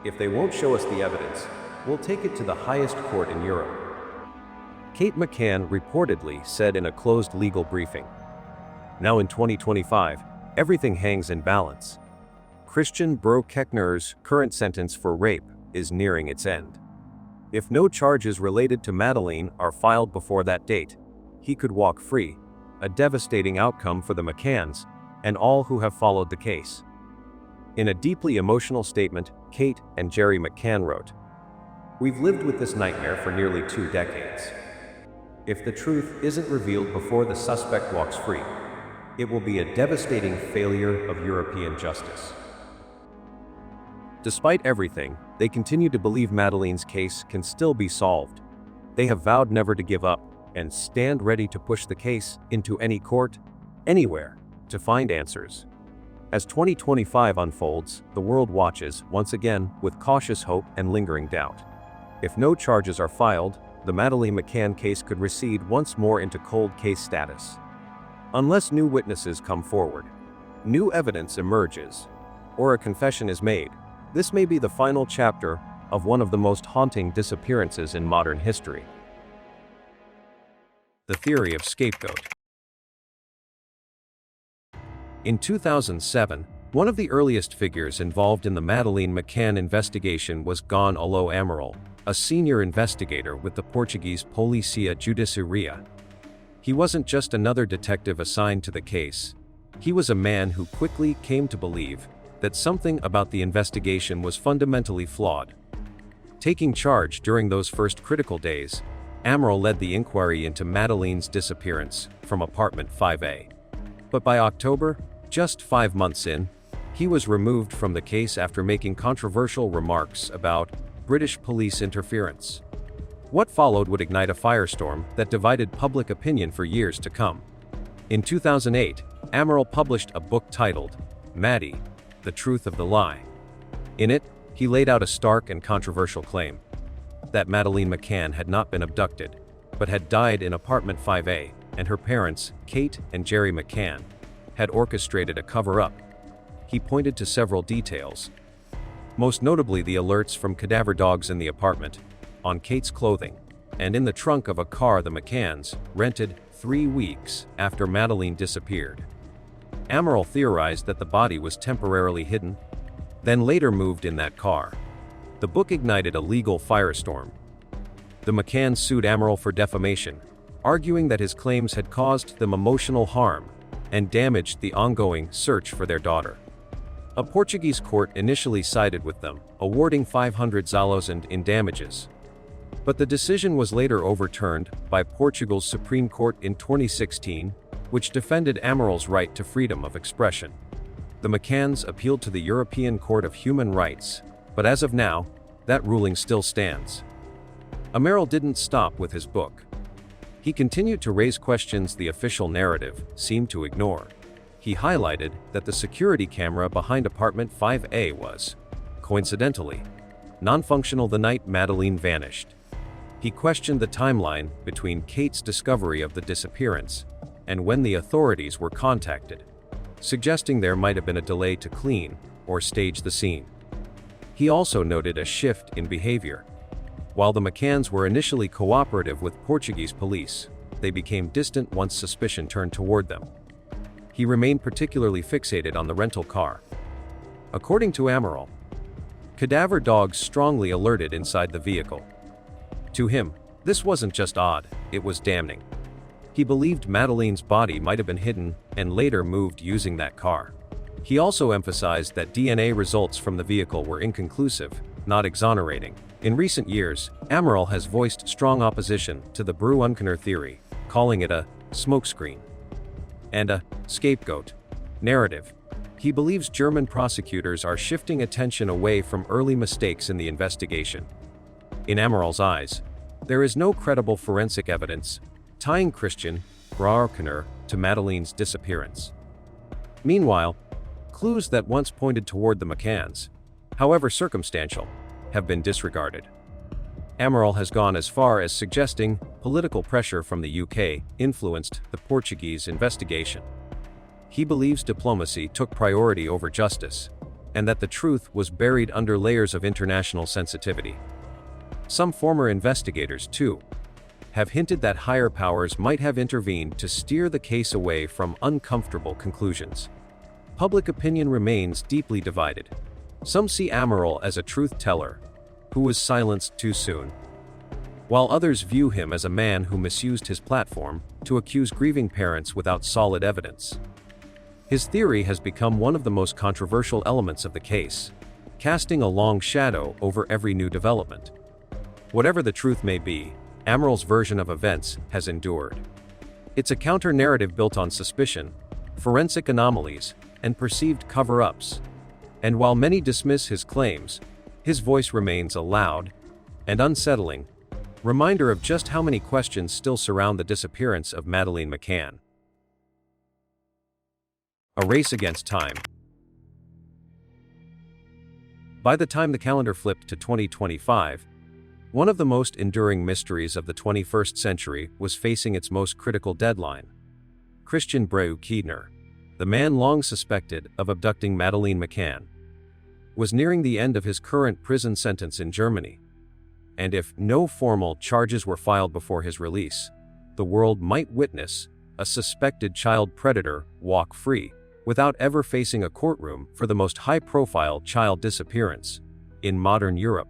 If they won't show us the evidence, we'll take it to the highest court in Europe, Kate McCann reportedly said in a closed legal briefing. Now in 2025, everything hangs in balance. Christian Brückner's current sentence for rape is nearing its end. If no charges related to Madeleine are filed before that date, he could walk free, a devastating outcome for the McCanns and all who have followed the case. In a deeply emotional statement, Kate and Jerry McCann wrote, "We've lived with this nightmare for nearly 2 decades. If the truth isn't revealed before the suspect walks free, it will be a devastating failure of European justice." Despite everything, they continue to believe Madeleine's case can still be solved. They have vowed never to give up and stand ready to push the case into any court, anywhere, to find answers. As 2025 unfolds, the world watches, once again, with cautious hope and lingering doubt. If no charges are filed, the Madeleine McCann case could recede once more into cold case status. Unless new witnesses come forward, new evidence emerges, or a confession is made, this may be the final chapter of one of the most haunting disappearances in modern history. The Theory of Scapegoat. In 2007, one of the earliest figures involved in the Madeleine McCann investigation was Gonçalo Amaral, a senior investigator with the Portuguese Polícia Judiciária. He wasn't just another detective assigned to the case. He was a man who quickly came to believe that something about the investigation was fundamentally flawed. Taking charge during those first critical days, Amaral led the inquiry into Madeleine's disappearance from apartment 5A. But by October, just 5 months in, he was removed from the case after making controversial remarks about British police interference. What followed would ignite a firestorm that divided public opinion for years to come. In 2008, Amaral published a book titled Maddie, The Truth of the Lie. In it, he laid out a stark and controversial claim: that Madeleine McCann had not been abducted, but had died in apartment 5A, and her parents, Kate and Jerry McCann, had orchestrated a cover-up. He pointed to several details, most notably the alerts from cadaver dogs in the apartment, on Kate's clothing, and in the trunk of a car the McCanns rented 3 weeks after Madeleine disappeared. Amaral theorized that the body was temporarily hidden, then later moved in that car. The book ignited a legal firestorm. The McCanns sued Amaral for defamation, arguing that his claims had caused them emotional harm and damaged the ongoing search for their daughter. A Portuguese court initially sided with them, awarding 500,000 in damages. But the decision was later overturned by Portugal's Supreme Court in 2016, which defended Amaral's right to freedom of expression. The McCanns appealed to the European Court of Human Rights, but as of now, that ruling still stands. Amaral didn't stop with his book. He continued to raise questions the official narrative seemed to ignore. He highlighted that the security camera behind apartment 5A was, coincidentally, non-functional the night Madeleine vanished. He questioned the timeline between Kate's discovery of the disappearance and when the authorities were contacted, suggesting there might have been a delay to clean or stage the scene. He also noted a shift in behavior. While the McCanns were initially cooperative with Portuguese police, they became distant once suspicion turned toward them. He remained particularly fixated on the rental car. According to Amaral, cadaver dogs strongly alerted inside the vehicle. To him, this wasn't just odd, it was damning. He believed Madeleine's body might have been hidden and later moved using that car. He also emphasized that DNA results from the vehicle were inconclusive, not exonerating. In recent years, Amaral has voiced strong opposition to the Brückner theory, calling it a smokescreen and a scapegoat narrative. He believes German prosecutors are shifting attention away from early mistakes in the investigation. In Amaral's eyes, there is no credible forensic evidence tying Christian Brückner to Madeleine's disappearance. Meanwhile, clues that once pointed toward the McCanns, however circumstantial, have been disregarded. Amaral has gone as far as suggesting political pressure from the UK influenced the Portuguese investigation. He believes diplomacy took priority over justice, and that the truth was buried under layers of international sensitivity. Some former investigators, too, have hinted that higher powers might have intervened to steer the case away from uncomfortable conclusions. Public opinion remains deeply divided. Some see Amaral as a truth teller who was silenced too soon, while others view him as a man who misused his platform to accuse grieving parents without solid evidence. His theory has become one of the most controversial elements of the case, casting a long shadow over every new development. Whatever the truth may be, Amaral's version of events has endured. It's a counter-narrative built on suspicion, forensic anomalies, and perceived cover-ups. And while many dismiss his claims, his voice remains a loud and unsettling reminder of just how many questions still surround the disappearance of Madeleine McCann. A race against time. By the time the calendar flipped to 2025, one of the most enduring mysteries of the 21st century was facing its most critical deadline. Christian Brückner, the man long suspected of abducting Madeleine McCann, was nearing the end of his current prison sentence in Germany. And if no formal charges were filed before his release, the world might witness a suspected child predator walk free, without ever facing a courtroom for the most high-profile child disappearance in modern Europe.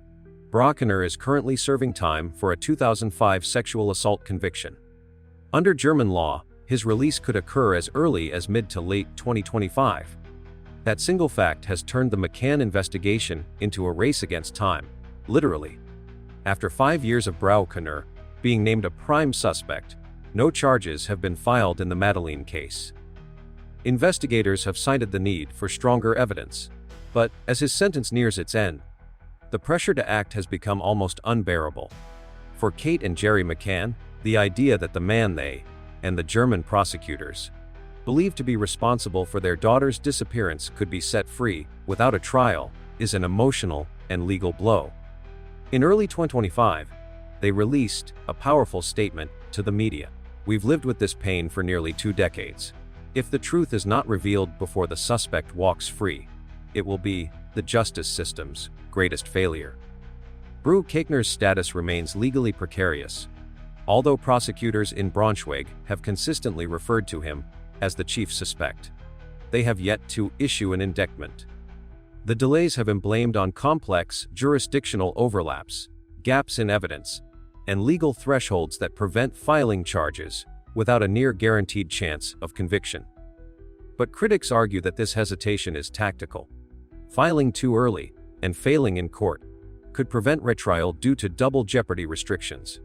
Brückner is currently serving time for a 2005 sexual assault conviction. Under German law, his release could occur as early as mid to late 2025. That single fact has turned the McCann investigation into a race against time, literally. After 5 years of Brückner being named a prime suspect, no charges have been filed in the Madeleine case. Investigators have cited the need for stronger evidence, but as his sentence nears its end, the pressure to act has become almost unbearable. For Kate and Jerry McCann, the idea that the man they, and the German prosecutors, believed to be responsible for their daughter's disappearance could be set free without a trial is an emotional and legal blow. In early 2025, they released a powerful statement to the media. "We've lived with this pain for nearly 2 decades. If the truth is not revealed before the suspect walks free, it will be the justice system's greatest failure." Brückner's status remains legally precarious, although prosecutors in Braunschweig have consistently referred to him as the chief suspect. they have yet to issue an indictment. The delays have been blamed on complex jurisdictional overlaps, gaps in evidence, and legal thresholds that prevent filing charges without a near-guaranteed chance of conviction. But critics argue that this hesitation is tactical. Filing too early and failing in court could prevent retrial due to double jeopardy restrictions.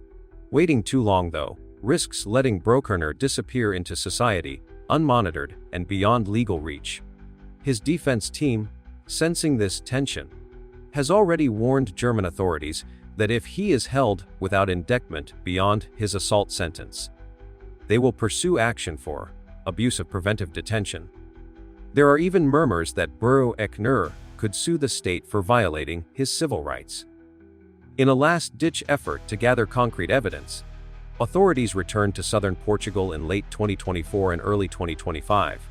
Waiting too long, though, risks letting Brückner disappear into society, unmonitored and beyond legal reach. His defense team, sensing this tension, has already warned German authorities that if he is held without indictment beyond his assault sentence, they will pursue action for abuse of preventive detention. There are even murmurs that Brückner could sue the state for violating his civil rights. In a last-ditch effort to gather concrete evidence, authorities returned to southern Portugal in late 2024 and early 2025.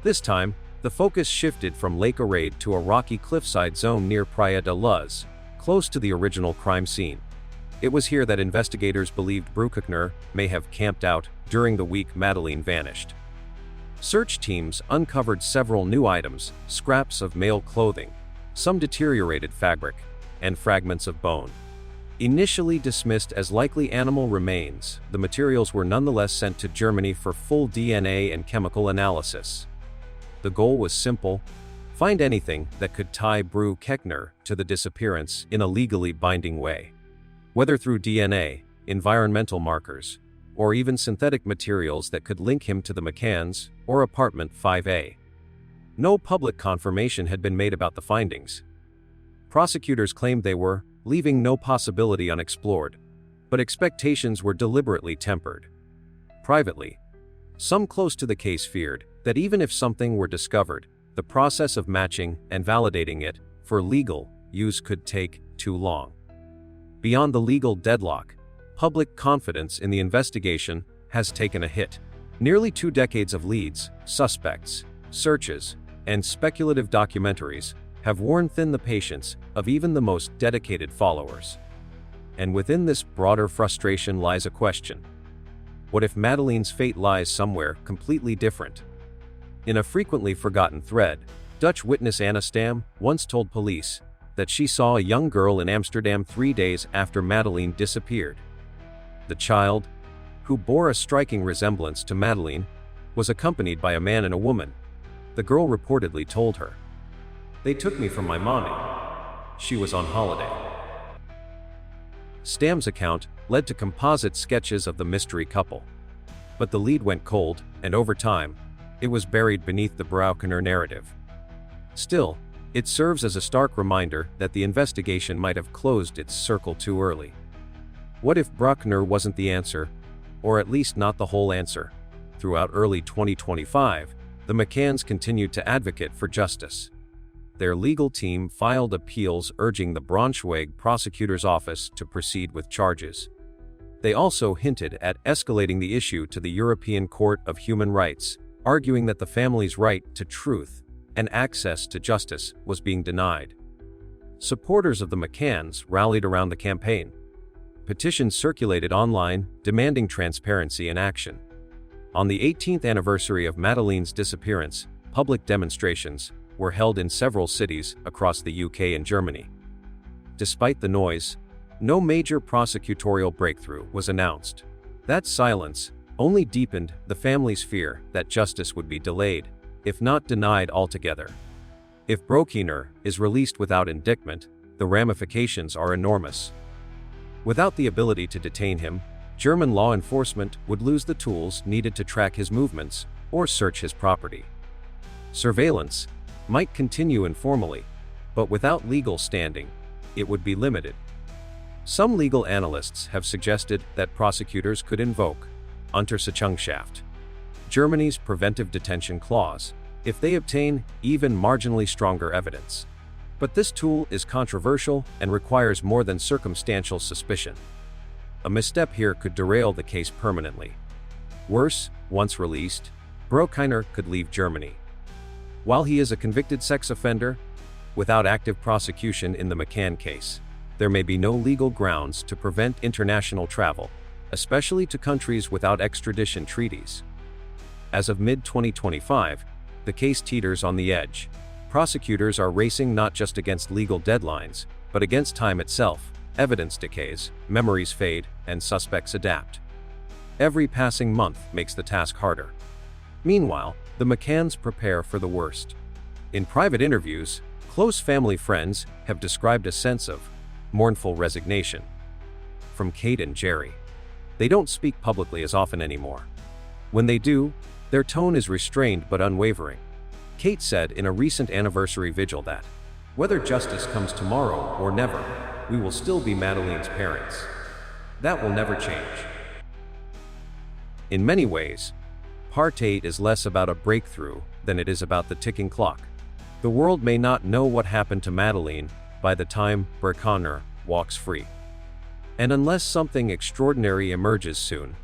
This time, the focus shifted from Lake Arade to a rocky cliffside zone near Praia da Luz, close to the original crime scene. It was here that investigators believed Brückner may have camped out during the week Madeleine vanished. Search teams uncovered several new items, scraps of male clothing, some deteriorated fabric, and fragments of bone. Initially dismissed as likely animal remains, the materials were nonetheless sent to Germany for full DNA and chemical analysis. The goal was simple: find anything that could tie Brückner to the disappearance in a legally binding way. Whether through DNA, environmental markers, or even synthetic materials that could link him to the McCann's or apartment 5A. No public confirmation had been made about the findings. Prosecutors claimed they were leaving no possibility unexplored, but expectations were deliberately tempered. Privately, some close to the case feared that even if something were discovered, the process of matching and validating it for legal use could take too long. Beyond the legal deadlock, public confidence in the investigation has taken a hit. Nearly 2 decades of leads, suspects, searches, and speculative documentaries have worn thin the patience of even the most dedicated followers. And within this broader frustration lies a question. What if Madeleine's fate lies somewhere completely different? In a frequently forgotten thread, Dutch witness Anna Stam once told police that she saw a young girl in Amsterdam 3 days after Madeleine disappeared. The child, who bore a striking resemblance to Madeleine, was accompanied by a man and a woman. The girl reportedly told her, "They took me from my mommy. She was on holiday." Stam's account led to composite sketches of the mystery couple. But the lead went cold, and over time, it was buried beneath the Brückner narrative. Still, it serves as a stark reminder that the investigation might have closed its circle too early. What if Brückner wasn't the answer, or at least not the whole answer? Throughout early 2025, the McCanns continued to advocate for justice. Their legal team filed appeals urging the Braunschweig prosecutor's office to proceed with charges. They also hinted at escalating the issue to the European Court of Human Rights, arguing that the family's right to truth and access to justice was being denied. Supporters of the McCanns rallied around the campaign. Petitions circulated online, demanding transparency and action. On the 18th anniversary of Madeleine's disappearance, public demonstrations were held in several cities across the UK and Germany. Despite the noise, no major prosecutorial breakthrough was announced. That silence only deepened the family's fear that justice would be delayed, if not denied altogether. If Brückner is released without indictment, the ramifications are enormous. Without the ability to detain him, German law enforcement would lose the tools needed to track his movements or search his property. Surveillance might continue informally, but without legal standing, it would be limited. Some legal analysts have suggested that prosecutors could invoke Untersuchungshaft, Germany's preventive detention clause, if they obtain even marginally stronger evidence. But this tool is controversial and requires more than circumstantial suspicion. A misstep here could derail the case permanently. Worse, once released, Brückner could leave Germany. While he is a convicted sex offender, without active prosecution in the McCann case, there may be no legal grounds to prevent international travel, especially to countries without extradition treaties. As of mid-2025, The case teeters on the edge. Prosecutors are racing not just against legal deadlines, but against time itself. Evidence decays, memories fade, and suspects adapt. Every passing month makes the task harder. Meanwhile, the McCanns prepare for the worst. In private interviews, close family friends have described a sense of mournful resignation. From Kate and Jerry. They don't speak publicly as often anymore. When they do, their tone is restrained but unwavering. Kate said in a recent anniversary vigil that, "Whether justice comes tomorrow or never, we will still be Madeleine's parents. That will never change." In many ways, Part 8 is less about a breakthrough than it is about the ticking clock. The world may not know what happened to Madeleine by the time Brückner walks free. And unless something extraordinary emerges soon,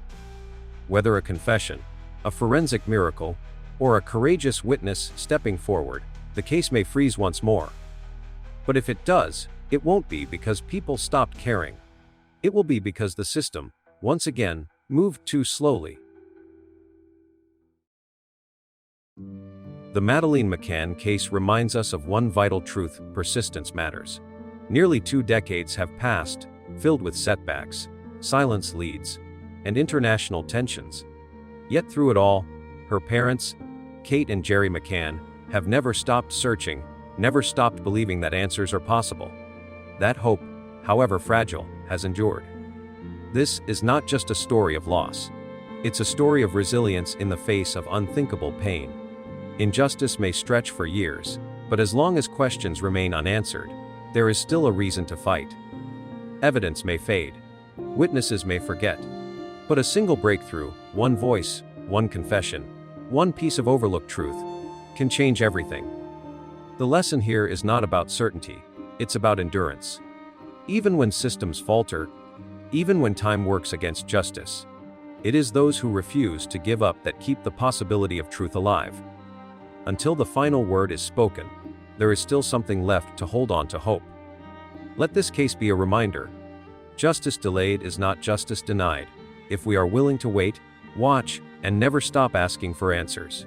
whether a confession, a forensic miracle, or a courageous witness stepping forward, the case may freeze once more. But if it does, it won't be because people stopped caring. It will be because the system, once again, moved too slowly. The Madeleine McCann case reminds us of one vital truth: persistence matters. Nearly 2 decades have passed, filled with setbacks, silence leads, and international tensions. Yet through it all, her parents, Kate and Jerry McCann, have never stopped searching, never stopped believing that answers are possible. That hope, however fragile, has endured. This is not just a story of loss. It's a story of resilience in the face of unthinkable pain. Injustice may stretch for years, but as long as questions remain unanswered, there is still a reason to fight. Evidence may fade, witnesses may forget, but a single breakthrough, one voice, one confession, one piece of overlooked truth, can change everything. The lesson here is not about certainty, it's about endurance. Even when systems falter, even when time works against justice, it is those who refuse to give up that keep the possibility of truth alive. Until the final word is spoken, there is still something left to hold on to hope. Let this case be a reminder. Justice delayed is not justice denied, if we are willing to wait, watch, and never stop asking for answers.